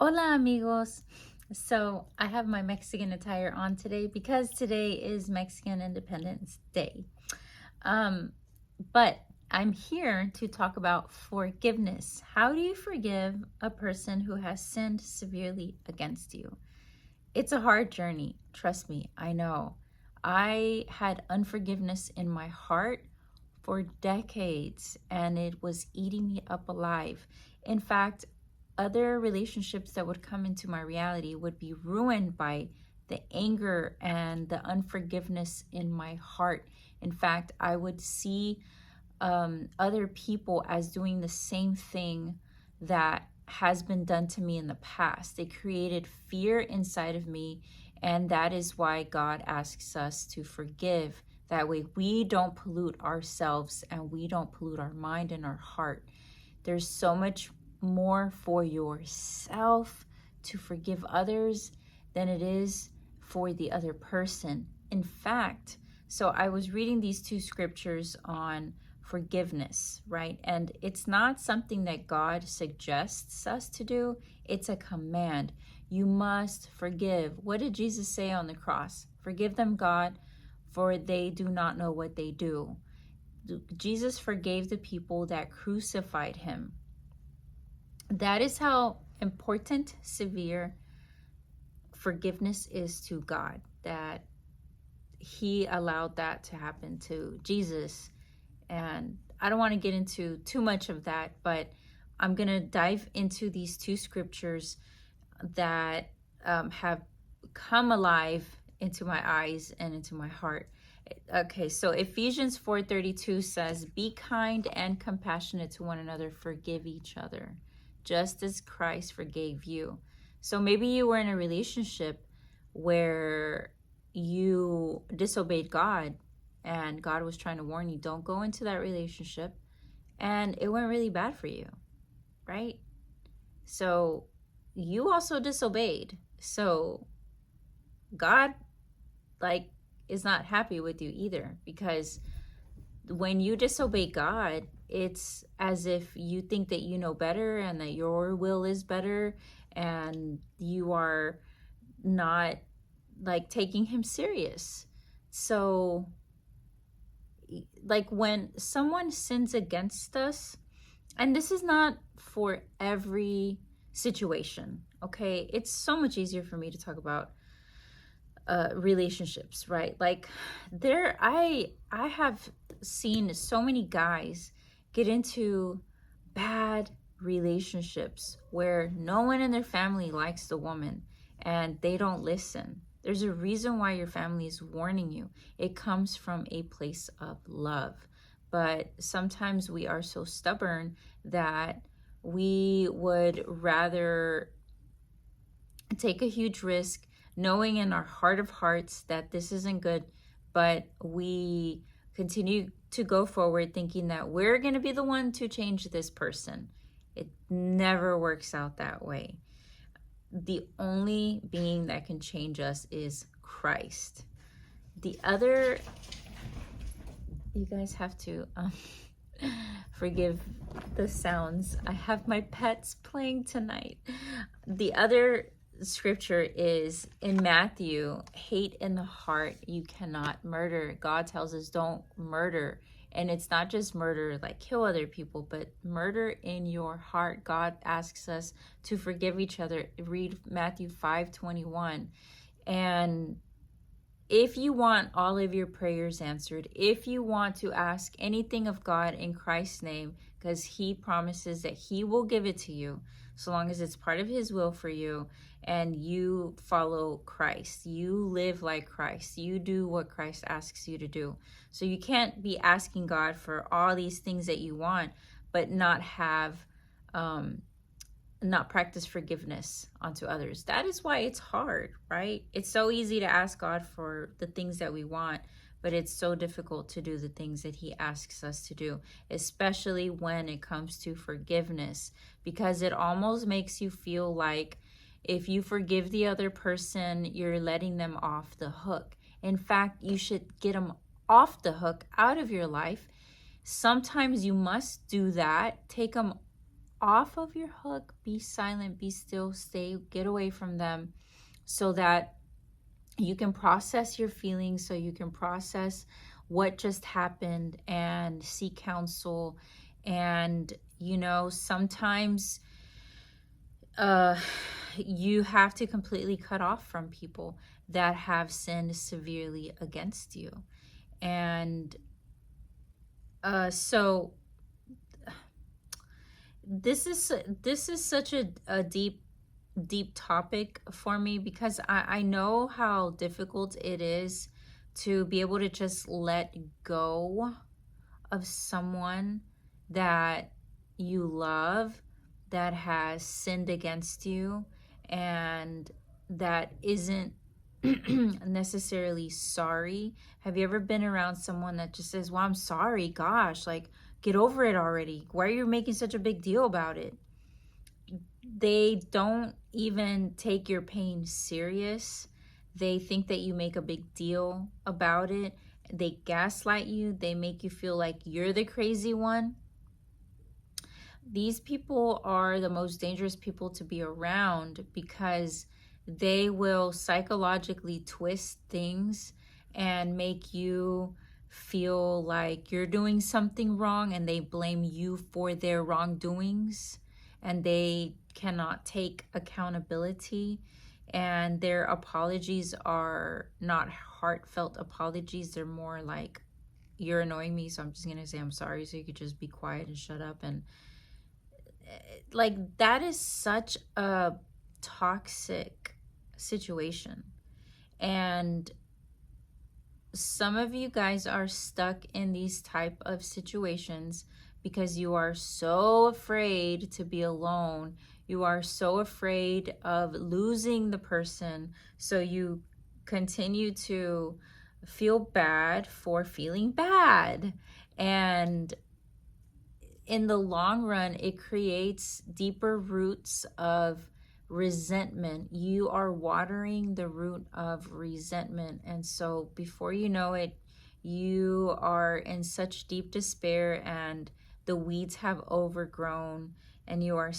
Hola amigos. So I have my Mexican attire on today because today is Mexican Independence Day. Um, but I'm here to talk about forgiveness. How do you forgive a person who has sinned severely against you? It's a hard journey. Trust me, I know. I had unforgiveness in my heart for decades and it was eating me up alive. In fact, other relationships that would come into my reality would be ruined by the anger and the unforgiveness in my heart. In fact, I would see other people as doing the same thing that has been done to me in the past. They created fear inside of me, and that is why God asks us to forgive. That way, we don't pollute ourselves and we don't pollute our mind and our heart. There's so much more for yourself to forgive others than it is for the other person. In fact, so I was reading these two scriptures on forgiveness, right? And it's not something that God suggests us to do, it's a command. You must forgive. What did Jesus say on the cross? Forgive them, God, for they do not know what they do. Jesus forgave the people that crucified him. That is how important, severe forgiveness is to God, that he allowed that to happen to Jesus. And I don't want to get into too much of that, but I'm going to dive into these two scriptures that have come alive into my eyes and into my heart. Okay, so Ephesians 4:32 says, "Be kind and compassionate to one another, forgive each other, just as Christ forgave you." So maybe you were in a relationship where you disobeyed God and God was trying to warn you, don't go into that relationship, and it went really bad for you, right? So you also disobeyed. So God is not happy with you either, because when you disobey God, it's as if you think that you know better and that your will is better, and you are not taking him serious. So when someone sins against us, and this is not for every situation, okay? It's so much easier for me to talk about relationships, right? I have seen so many guys get into bad relationships where no one in their family likes the woman and they don't listen. There's a reason why your family is warning you. It comes from a place of love. But sometimes we are so stubborn that we would rather take a huge risk, knowing in our heart of hearts that this isn't good, but we continue to go forward thinking that we're going to be the one to change this person. It never works out that way. The only being that can change us is Christ. The other, you guys have to forgive the sounds. I have my pets playing tonight. The other scripture is in Matthew, hate in the heart, you cannot murder. God tells us don't murder. And it's not just murder, like kill other people, but murder in your heart. God asks us to forgive each other. Read Matthew 5:21. And if you want all of your prayers answered, if you want to ask anything of God in Christ's name, because he promises that he will give it to you, so long as it's part of his will for you and you follow Christ, you live like Christ, you do what Christ asks you to do. So you can't be asking God for all these things that you want, but not practice forgiveness onto others. That is why it's hard, right? It's so easy to ask God for the things that we want, but it's so difficult to do the things that he asks us to do, especially when it comes to forgiveness, because it almost makes you feel like if you forgive the other person, you're letting them off the hook. In fact, you should get them off the hook, out of your life. Sometimes you must do that, take them off of your hook. Be silent, be still, stay, get away from them so that you can process your feelings, so you can process what just happened and seek counsel. And, sometimes you have to completely cut off from people that have sinned severely against you. And so this is such a deep topic for me, because I know how difficult it is to be able to just let go of someone that you love, that has sinned against you, and that isn't necessarily sorry. Have you ever been around someone that just says, well, I'm sorry, gosh, like, get over it already. Why are you making such a big deal about it? They don't even take your pain serious. They think that you make a big deal about it. They gaslight you. They make you feel like you're the crazy one. These people are the most dangerous people to be around, because they will psychologically twist things and make you feel like you're doing something wrong, and they blame you for their wrongdoings, and they cannot take accountability. And their apologies are not heartfelt apologies. They're more like, you're annoying me, so I'm just gonna say I'm sorry so you could just be quiet and shut up. And like, that is such a toxic situation. And some of you guys are stuck in these type of situations because you are so afraid to be alone. You are so afraid of losing the person, so you continue to feel bad for feeling bad. And in the long run, it creates deeper roots of resentment. You are watering the root of resentment. And so before you know it, you are in such deep despair, and the weeds have overgrown, and you are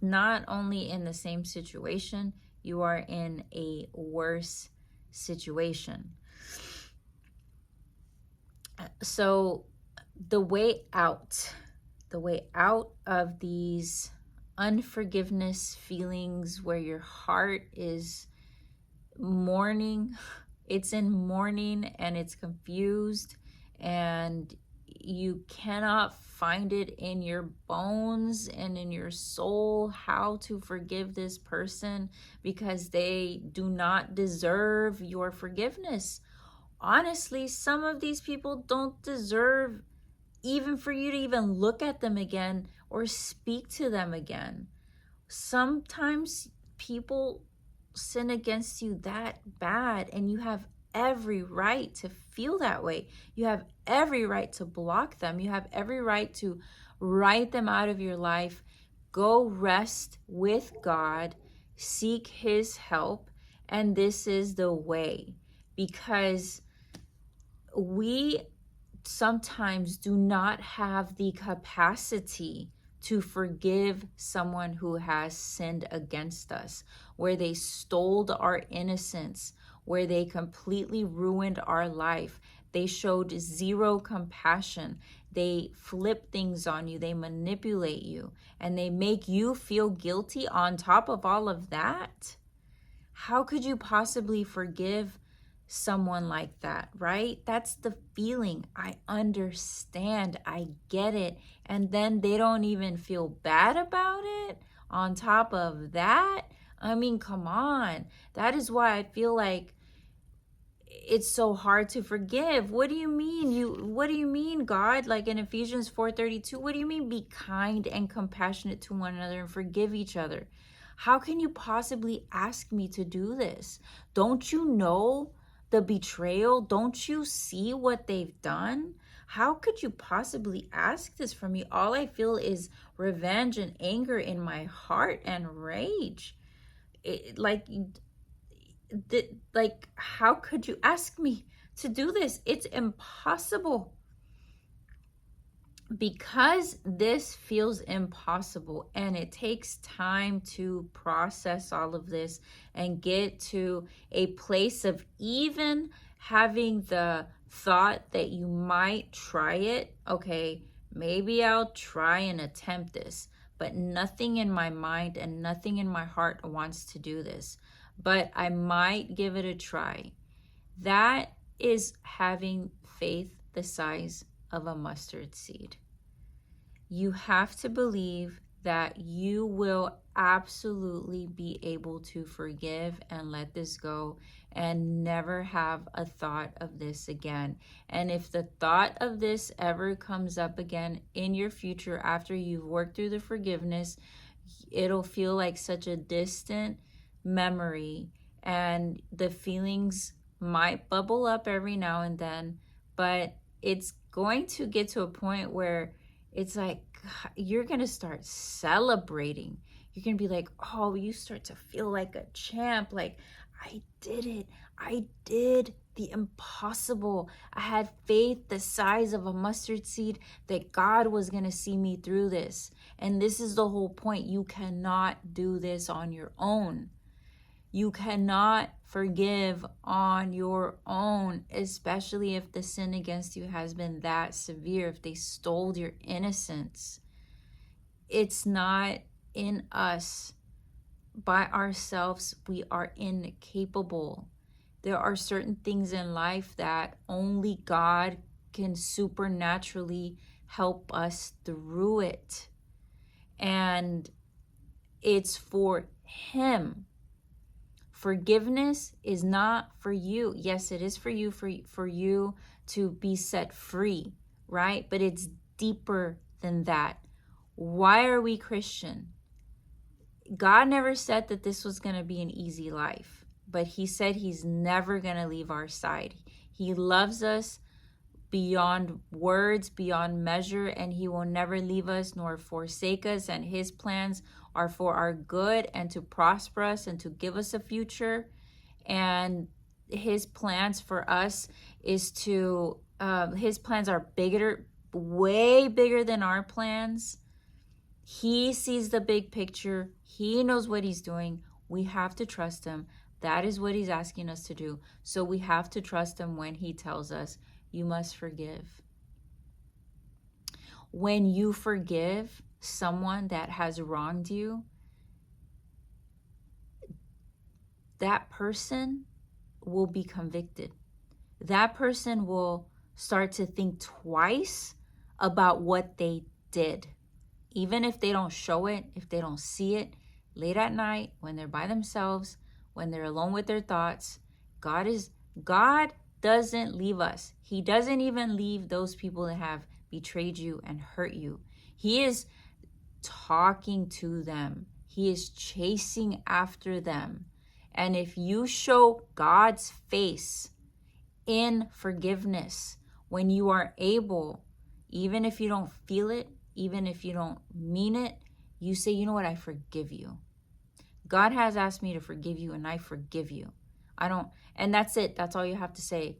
not only in the same situation, you are in a worse situation. So the way out of these unforgiveness feelings, where your heart is mourning, it's in mourning, and it's confused, and you cannot find it in your bones and in your soul how to forgive this person, because they do not deserve your forgiveness. Honestly, some of these people don't deserve even for you to even look at them again or speak to them again. Sometimes people sin against you that bad, and you have every right to feel that way. You have every right to block them. You have every right to write them out of your life. Go rest with God, seek His help, and this is the way. Because we sometimes do not have the capacity to forgive someone who has sinned against us, where they stole our innocence, where they completely ruined our life. They showed zero compassion. They flip things on you. They manipulate you, and they make you feel guilty on top of all of that. How could you possibly forgive someone like that, right? That's the feeling. I understand. I get it. And then they don't even feel bad about it on top of that. I mean, come on. That is why I feel like it's so hard to forgive. What do you mean? What do you mean, God? Like in Ephesians 4:32, what do you mean be kind and compassionate to one another and forgive each other? How can you possibly ask me to do this? Don't you know the betrayal? Don't you see what they've done? How could you possibly ask this from me? All I feel is revenge and anger in my heart and rage. Like, how could you ask me to do this? It's impossible. because this feels impossible and it takes time to process all of this and get to a place of even having the thought that you might try it. Okay, maybe I'll try and attempt this, but nothing in my mind and nothing in my heart wants to do this, but I might give it a try. That is having faith the size of a mustard seed. You have to believe that you will absolutely be able to forgive and let this go and never have a thought of this again. And if the thought of this ever comes up again in your future after you've worked through the forgiveness, it'll feel like such a distant memory, and the feelings might bubble up every now and then, but it's going to get to a point where it's like you're going to start celebrating. You're going to be like, oh, you start to feel like a champ. Like, I did it. I did the impossible. I had faith the size of a mustard seed that God was going to see me through this. And this is the whole point. You cannot do this on your own. You cannot forgive on your own, especially if the sin against you has been that severe, if they stole your innocence. It's not in us. By ourselves, we are incapable. There are certain things in life that only God can supernaturally help us through it. And it's for Him. Forgiveness is not for you. Yes, it is for you, for you to be set free, right? But it's deeper than that. Why are we Christian? God never said that this was going to be an easy life, but He said He's never going to leave our side. He loves us beyond words, beyond measure, and He will never leave us nor forsake us, and His plans are for our good and to prosper us and to give us a future. And His plans for us is to His plans are bigger, way bigger than our plans. He sees the big picture. He knows what He's doing. We have to trust Him. That is what He's asking us to do. So we have to trust Him when He tells us, you must forgive. When you forgive someone that has wronged you, that person will be convicted. That person will start to think twice about what they did. Even if they don't show it, if they don't see it, late at night, when they're by themselves, when they're alone with their thoughts, God doesn't leave us. He doesn't even leave those people that have betrayed you and hurt you. He is talking to them. He is chasing after them. And if you show God's face in forgiveness, when you are able, even if you don't feel it, even if you don't mean it, you say, you know what, I forgive you. God has asked me to forgive you, and I forgive you. And that's it. That's all you have to say.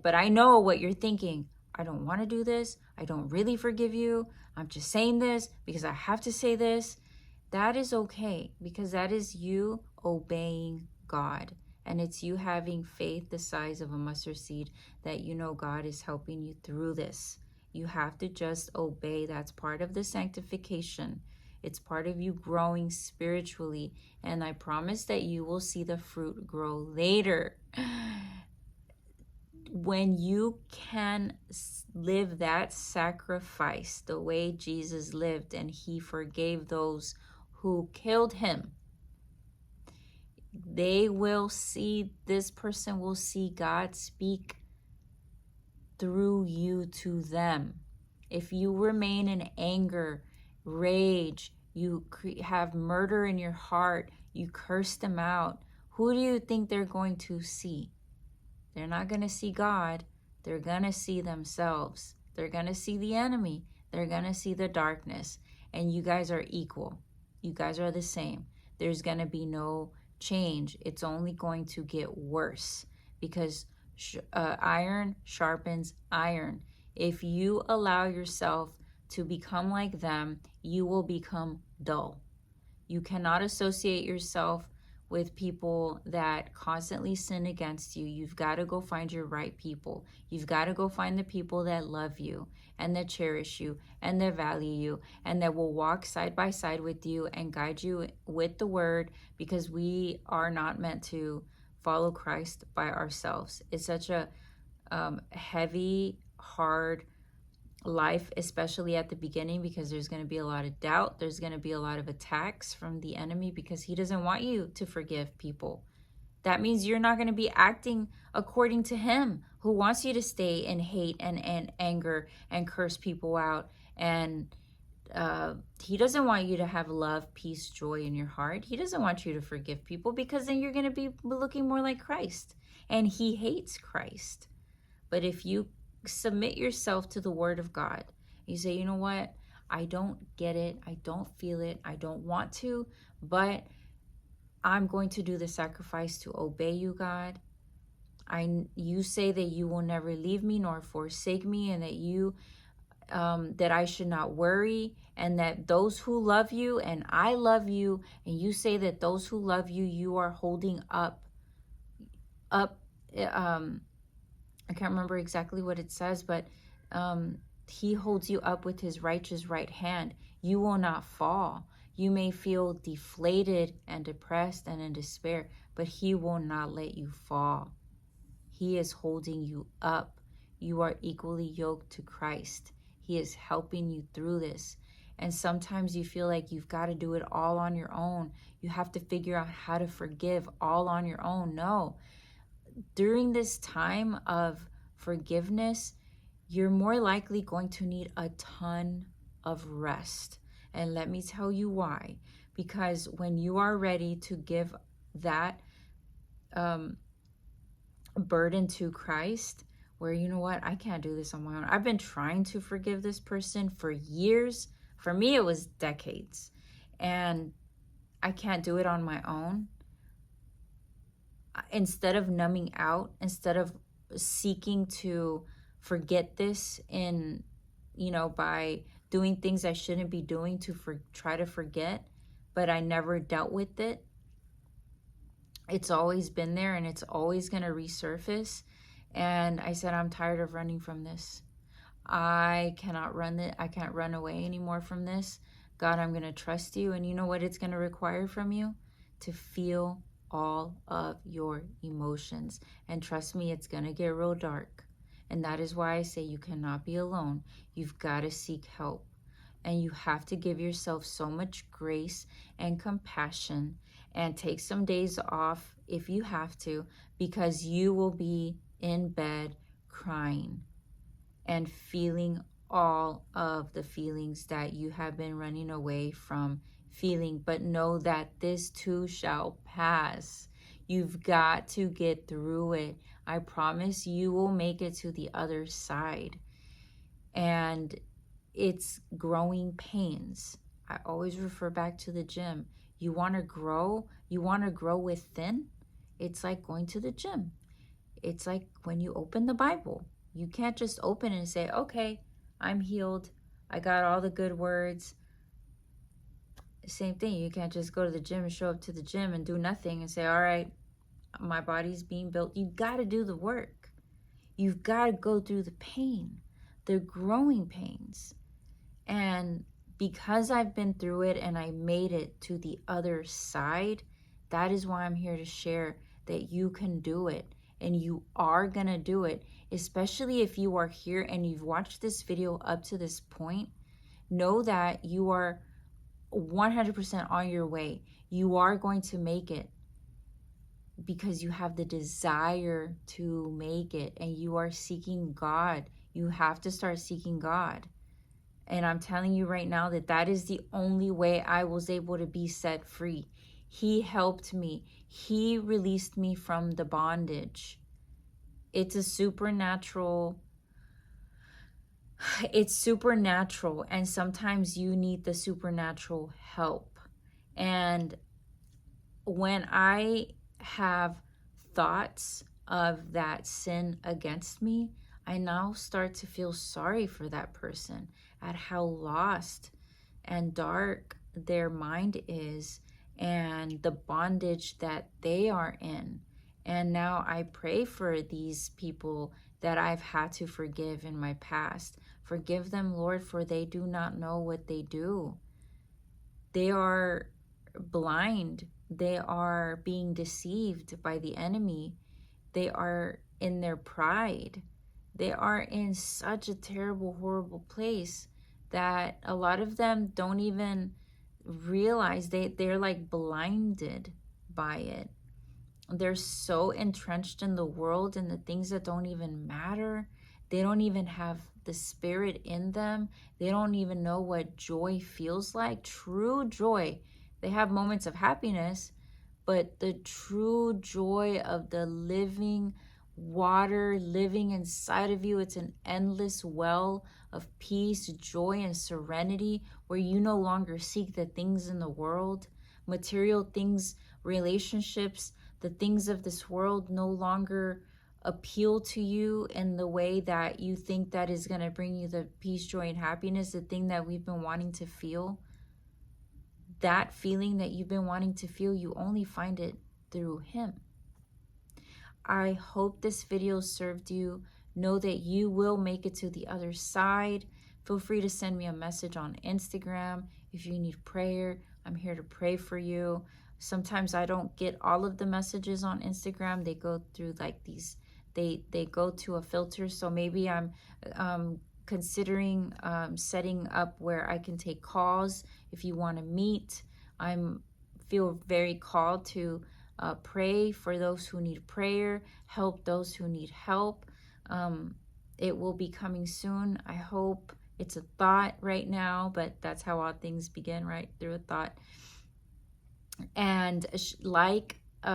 But I know what you're thinking. I don't want to do this. I don't really forgive you. I'm just saying this because I have to say this. That is okay, because that is you obeying God. And it's you having faith the size of a mustard seed that you know God is helping you through this. You have to just obey. That's part of the sanctification. It's part of you growing spiritually. And I promise that you will see the fruit grow later. When you can live that sacrifice the way Jesus lived, and He forgave those who killed Him, this person will see God speak through you to them. If you remain in anger, rage, you have murder in your heart, you curse them out, who do you think they're going to see? They're not going to see God. They're going to see themselves. They're going to see the enemy. They're going to see the darkness. And you guys are equal. You guys are the same. There's going to be no change. It's only going to get worse, because iron sharpens iron. If you allow yourself to become like them, you will become dull. You cannot associate yourself with people that constantly sin against you. You've got to go find your right people. You've got to go find the people that love you and that cherish you and that value you and that will walk side by side with you and guide you with the word, because we are not meant to follow Christ by ourselves. It's such a heavy, hard life, especially at the beginning, because there's going to be a lot of doubt. There's going to be a lot of attacks from the enemy because he doesn't want you to forgive people. That means you're not going to be acting according to him, who wants you to stay in hate and anger and curse people out. And he doesn't want you to have love, peace, joy in your heart. He doesn't want you to forgive people, because then you're going to be looking more like Christ. And he hates Christ. But if you submit yourself to the word of God, you say, you know what? I don't get it. I don't feel it. I don't want to, but I'm going to do the sacrifice to obey you, God. You say that you will never leave me nor forsake me, and that I should not worry, and that those who love you and I love you, and you say that those who love you, you are holding up. I can't remember exactly what it says, but he holds you up with his righteous right hand. You will not fall. You may feel deflated and depressed and in despair, but he will not let you fall. He is holding you up. You are equally yoked to Christ. He is helping you through this. And sometimes you feel like you've got to do it all on your own. You have to figure out how to forgive all on your own. No. During this time of forgiveness, you're more likely going to need a ton of rest. And let me tell you why. Because when you are ready to give that burden to Christ, where, you know what, I can't do this on my own. I've been trying to forgive this person for years. For me, it was decades. And I can't do it on my own. Instead of numbing out, instead of seeking to forget this by doing things I shouldn't be doing to try to forget, but I never dealt with it. It's always been there, and it's always going to resurface. And I said, I'm tired of running from this. I cannot run it. I can't run away anymore from this. God, I'm going to trust you. And you know what it's going to require from you? To feel all of your emotions. And trust me, it's going to get real dark. And that is why I say you cannot be alone. You've got to seek help. And you have to give yourself so much grace and compassion, and take some days off if you have to, because you will be in bed crying and feeling all of the feelings that you have been running away from feeling. But know that this too shall pass. You've got to get through it. I promise you will make it to the other side. And it's growing pains. I always refer back to the gym. You want to grow within. It's like going to the gym. It's like when you open the Bible. You can't just open and say, okay, I'm healed. I got all the good words. Same thing. You can't just go to the gym and show up to the gym and do nothing and say, all right, my body's being built. You've got to do the work. You've got to go through the pain, the growing pains. And because I've been through it and I made it to the other side, that is why I'm here to share that you can do it, and you are going to do it. Especially if you are here and you've watched this video up to this point, know that you are 100% on your way. You are going to make it because you have the desire to make it, and you are seeking God. You have to start seeking God. And I'm telling you right now that is the only way I was able to be set free. He helped me. He released me from the bondage. It's supernatural, and sometimes you need the supernatural help. And when I have thoughts of that sin against me, I now start to feel sorry for that person. at how lost and dark their mind is and the bondage that they are in. And now I pray for these people that I've had to forgive in my past. Forgive them, Lord, for they do not know what they do. They are blind. They are being deceived by the enemy. They are in their pride. They are in such a terrible, horrible place that a lot of them don't even realize they're like blinded by it. They're so entrenched in the world and the things that don't even matter. They don't even have the spirit in them. They don't even know what joy feels like. True joy. They have moments of happiness, but the true joy of the living water living inside of you, it's an endless well of peace, joy, and serenity where you no longer seek the things in the world, material things, relationships. The things of this world no longer appeal to you in the way that you think that is going to bring you the peace, joy, and happiness, the thing that we've been wanting to feel. That feeling that you've been wanting to feel, you only find it through Him. I hope this video served you. Know that you will make it to the other side. Feel free to send me a message on Instagram if you need prayer. I'm here to pray for you. Sometimes I don't get all of the messages on Instagram. They go through like these, they go to a filter. So maybe I'm considering setting up where I can take calls if you want to meet. I'm feel very called to pray for those who need prayer, help those who need help. It will be coming soon. I hope. It's a thought right now, but that's how all things begin, right? Through a thought. And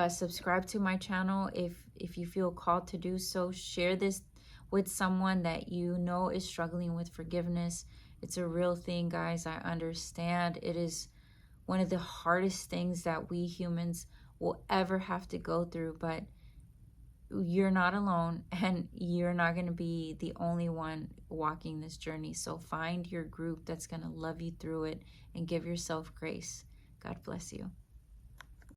subscribe to my channel if you feel called to do so. Share this with someone that you know is struggling with forgiveness. It's a real thing, guys. I understand. It is one of the hardest things that we humans will ever have to go through, but you're not alone and you're not going to be the only one walking this journey. So find your group that's going to love you through it and give yourself grace. God bless you.